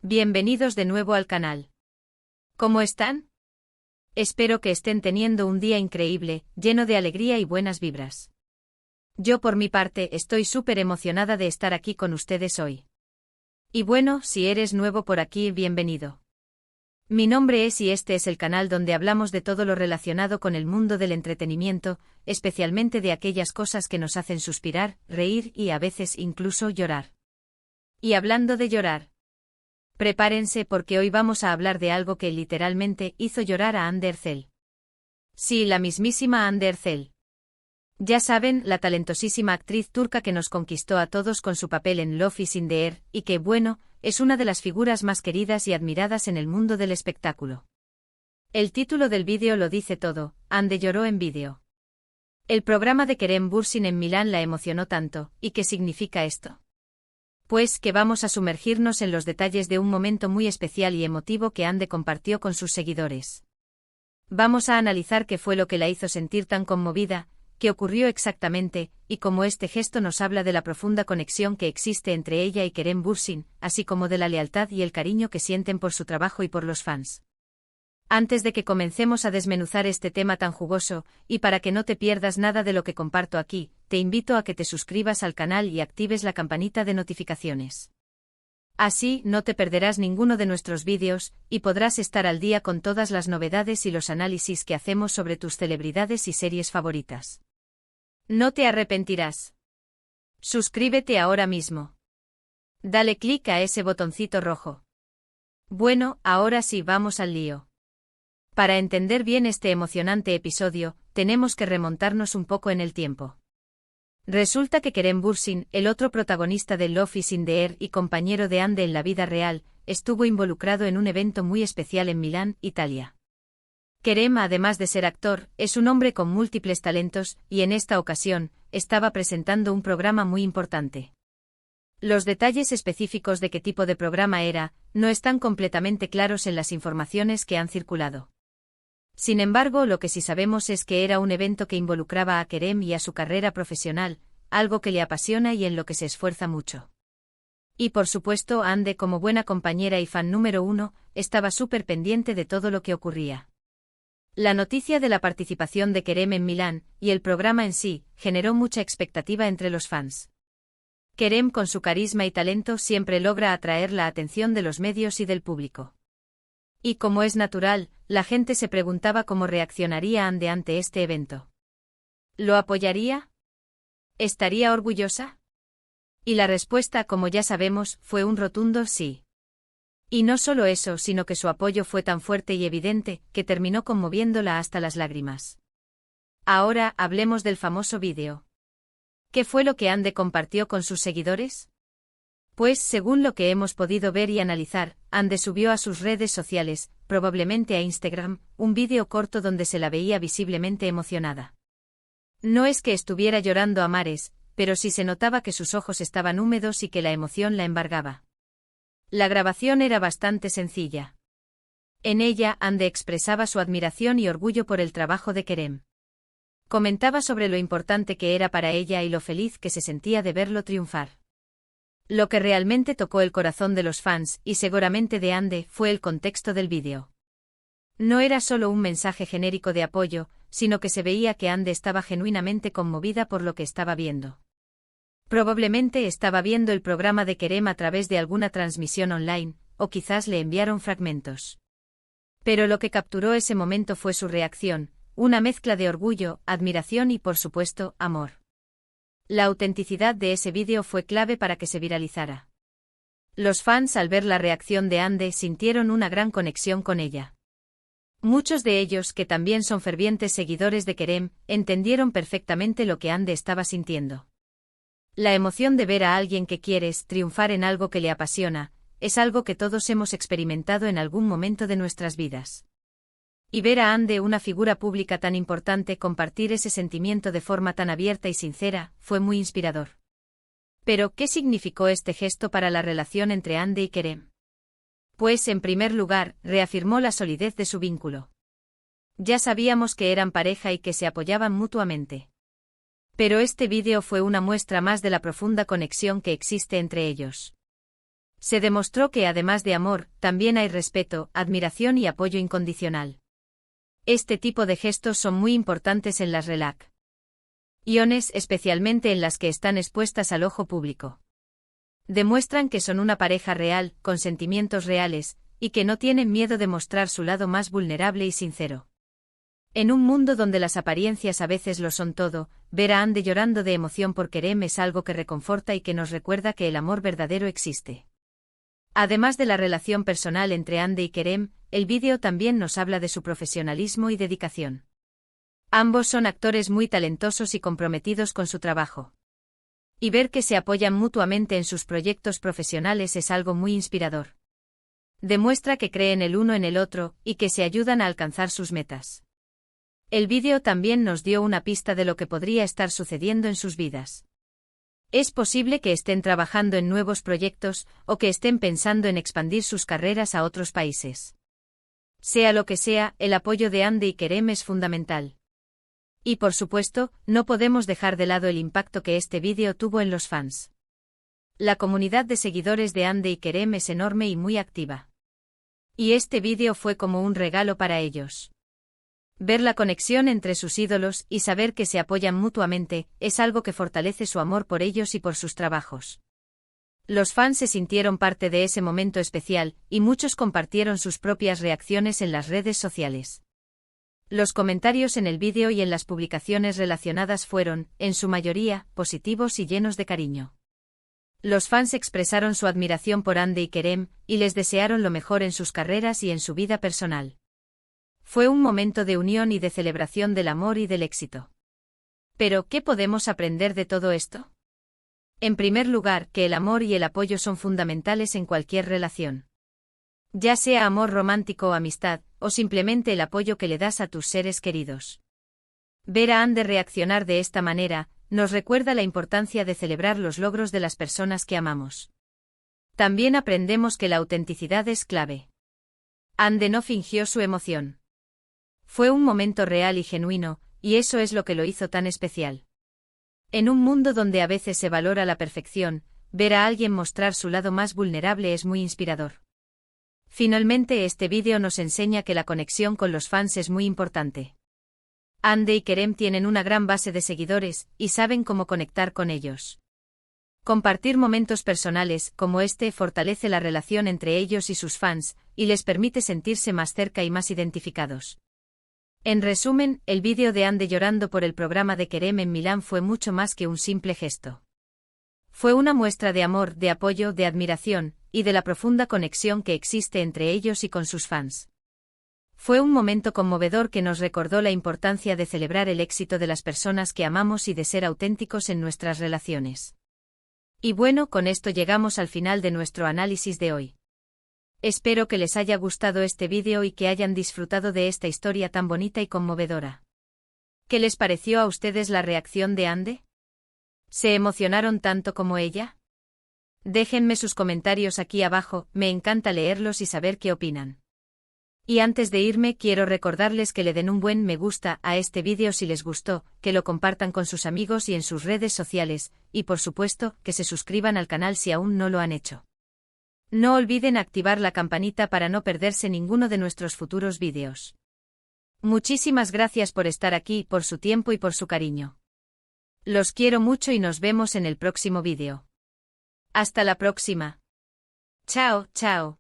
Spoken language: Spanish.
Bienvenidos de nuevo al canal. ¿Cómo están? Espero que estén teniendo un día increíble, lleno de alegría y buenas vibras. Yo por mi parte estoy súper emocionada de estar aquí con ustedes hoy. Y bueno, si eres nuevo por aquí, bienvenido. Mi nombre es y este es el canal donde hablamos de todo lo relacionado con el mundo del entretenimiento, especialmente de aquellas cosas que nos hacen suspirar, reír y a veces incluso llorar. Y hablando de llorar, prepárense porque hoy vamos a hablar de algo que literalmente hizo llorar a Hande Erçel. Sí, la mismísima Hande Erçel. Ya saben, la talentosísima actriz turca que nos conquistó a todos con su papel en Love is in the Air, y que, bueno, es una de las figuras más queridas y admiradas en el mundo del espectáculo. El título del vídeo lo dice todo, Hande lloró en vídeo. El programa de Kerem Bürsin en Milán la emocionó tanto, ¿y qué significa esto? Pues que vamos a sumergirnos en los detalles de un momento muy especial y emotivo que Hande compartió con sus seguidores. Vamos a analizar qué fue lo que la hizo sentir tan conmovida, qué ocurrió exactamente, y cómo este gesto nos habla de la profunda conexión que existe entre ella y Kerem Bürsin, así como de la lealtad y el cariño que sienten por su trabajo y por los fans. Antes de que comencemos a desmenuzar este tema tan jugoso, y para que no te pierdas nada de lo que comparto aquí, te invito a que te suscribas al canal y actives la campanita de notificaciones. Así, no te perderás ninguno de nuestros vídeos, y podrás estar al día con todas las novedades y los análisis que hacemos sobre tus celebridades y series favoritas. No te arrepentirás. Suscríbete ahora mismo. Dale clic a ese botoncito rojo. Bueno, ahora sí vamos al lío. Para entender bien este emocionante episodio, tenemos que remontarnos un poco en el tiempo. Resulta que Kerem Bürsin, el otro protagonista de Love is in the Air y compañero de Hande en la vida real, estuvo involucrado en un evento muy especial en Milán, Italia. Kerem, además de ser actor, es un hombre con múltiples talentos, y en esta ocasión, estaba presentando un programa muy importante. Los detalles específicos de qué tipo de programa era, no están completamente claros en las informaciones que han circulado. Sin embargo, lo que sí sabemos es que era un evento que involucraba a Kerem y a su carrera profesional, algo que le apasiona y en lo que se esfuerza mucho. Y por supuesto, Hande, como buena compañera y fan número uno, estaba súper pendiente de todo lo que ocurría. La noticia de la participación de Kerem en Milán, y el programa en sí, generó mucha expectativa entre los fans. Kerem, con su carisma y talento, siempre logra atraer la atención de los medios y del público. Y como es natural, la gente se preguntaba cómo reaccionaría Hande ante este evento. ¿Lo apoyaría? ¿Estaría orgullosa? Y la respuesta, como ya sabemos, fue un rotundo sí. Y no solo eso, sino que su apoyo fue tan fuerte y evidente, que terminó conmoviéndola hasta las lágrimas. Ahora, hablemos del famoso vídeo. ¿Qué fue lo que Hande compartió con sus seguidores? Pues, según lo que hemos podido ver y analizar, Hande subió a sus redes sociales, probablemente a Instagram, un vídeo corto donde se la veía visiblemente emocionada. No es que estuviera llorando a mares, pero sí se notaba que sus ojos estaban húmedos y que la emoción la embargaba. La grabación era bastante sencilla. En ella, Hande expresaba su admiración y orgullo por el trabajo de Kerem. Comentaba sobre lo importante que era para ella y lo feliz que se sentía de verlo triunfar. Lo que realmente tocó el corazón de los fans, y seguramente de Hande, fue el contexto del vídeo. No era solo un mensaje genérico de apoyo, sino que se veía que Hande estaba genuinamente conmovida por lo que estaba viendo. Probablemente estaba viendo el programa de Kerem a través de alguna transmisión online, o quizás le enviaron fragmentos. Pero lo que capturó ese momento fue su reacción, una mezcla de orgullo, admiración y, por supuesto, amor. La autenticidad de ese vídeo fue clave para que se viralizara. Los fans, al ver la reacción de Hande, sintieron una gran conexión con ella. Muchos de ellos, que también son fervientes seguidores de Kerem, entendieron perfectamente lo que Hande estaba sintiendo. La emoción de ver a alguien que quieres triunfar en algo que le apasiona, es algo que todos hemos experimentado en algún momento de nuestras vidas. Y ver a Hande, una figura pública tan importante, compartir ese sentimiento de forma tan abierta y sincera, fue muy inspirador. Pero, ¿qué significó este gesto para la relación entre Hande y Kerem? Pues, en primer lugar, reafirmó la solidez de su vínculo. Ya sabíamos que eran pareja y que se apoyaban mutuamente. Pero este vídeo fue una muestra más de la profunda conexión que existe entre ellos. Se demostró que además de amor, también hay respeto, admiración y apoyo incondicional. Este tipo de gestos son muy importantes en las relaciones, especialmente en las que están expuestas al ojo público. Demuestran que son una pareja real, con sentimientos reales, y que no tienen miedo de mostrar su lado más vulnerable y sincero. En un mundo donde las apariencias a veces lo son todo, ver a Ande llorando de emoción por Kerem es algo que reconforta y que nos recuerda que el amor verdadero existe. Además de la relación personal entre Ande y Kerem, el vídeo también nos habla de su profesionalismo y dedicación. Ambos son actores muy talentosos y comprometidos con su trabajo. Y ver que se apoyan mutuamente en sus proyectos profesionales es algo muy inspirador. Demuestra que creen el uno en el otro, y que se ayudan a alcanzar sus metas. El vídeo también nos dio una pista de lo que podría estar sucediendo en sus vidas. Es posible que estén trabajando en nuevos proyectos, o que estén pensando en expandir sus carreras a otros países. Sea lo que sea, el apoyo de Ande y Kerem es fundamental. Y por supuesto, no podemos dejar de lado el impacto que este vídeo tuvo en los fans. La comunidad de seguidores de Ande y Kerem es enorme y muy activa. Y este vídeo fue como un regalo para ellos. Ver la conexión entre sus ídolos y saber que se apoyan mutuamente es algo que fortalece su amor por ellos y por sus trabajos. Los fans se sintieron parte de ese momento especial, y muchos compartieron sus propias reacciones en las redes sociales. Los comentarios en el vídeo y en las publicaciones relacionadas fueron, en su mayoría, positivos y llenos de cariño. Los fans expresaron su admiración por Ande y Kerem, y les desearon lo mejor en sus carreras y en su vida personal. Fue un momento de unión y de celebración del amor y del éxito. Pero, ¿qué podemos aprender de todo esto? En primer lugar, que el amor y el apoyo son fundamentales en cualquier relación. Ya sea amor romántico o amistad, o simplemente el apoyo que le das a tus seres queridos. Ver a Ande reaccionar de esta manera, nos recuerda la importancia de celebrar los logros de las personas que amamos. También aprendemos que la autenticidad es clave. Ande no fingió su emoción. Fue un momento real y genuino, y eso es lo que lo hizo tan especial. En un mundo donde a veces se valora la perfección, ver a alguien mostrar su lado más vulnerable es muy inspirador. Finalmente, este vídeo nos enseña que la conexión con los fans es muy importante. Ande y Kerem tienen una gran base de seguidores, y saben cómo conectar con ellos. Compartir momentos personales como este fortalece la relación entre ellos y sus fans, y les permite sentirse más cerca y más identificados. En resumen, el vídeo de Ande llorando por el programa de Kerem en Milán fue mucho más que un simple gesto. Fue una muestra de amor, de apoyo, de admiración, y de la profunda conexión que existe entre ellos y con sus fans. Fue un momento conmovedor que nos recordó la importancia de celebrar el éxito de las personas que amamos y de ser auténticos en nuestras relaciones. Y bueno, con esto llegamos al final de nuestro análisis de hoy. Espero que les haya gustado este vídeo y que hayan disfrutado de esta historia tan bonita y conmovedora. ¿Qué les pareció a ustedes la reacción de Ande? ¿Se emocionaron tanto como ella? Déjenme sus comentarios aquí abajo, me encanta leerlos y saber qué opinan. Y antes de irme quiero recordarles que le den un buen me gusta a este vídeo si les gustó, que lo compartan con sus amigos y en sus redes sociales, y por supuesto, que se suscriban al canal si aún no lo han hecho. No olviden activar la campanita para no perderse ninguno de nuestros futuros vídeos. Muchísimas gracias por estar aquí, por su tiempo y por su cariño. Los quiero mucho y nos vemos en el próximo vídeo. Hasta la próxima. Chao, chao.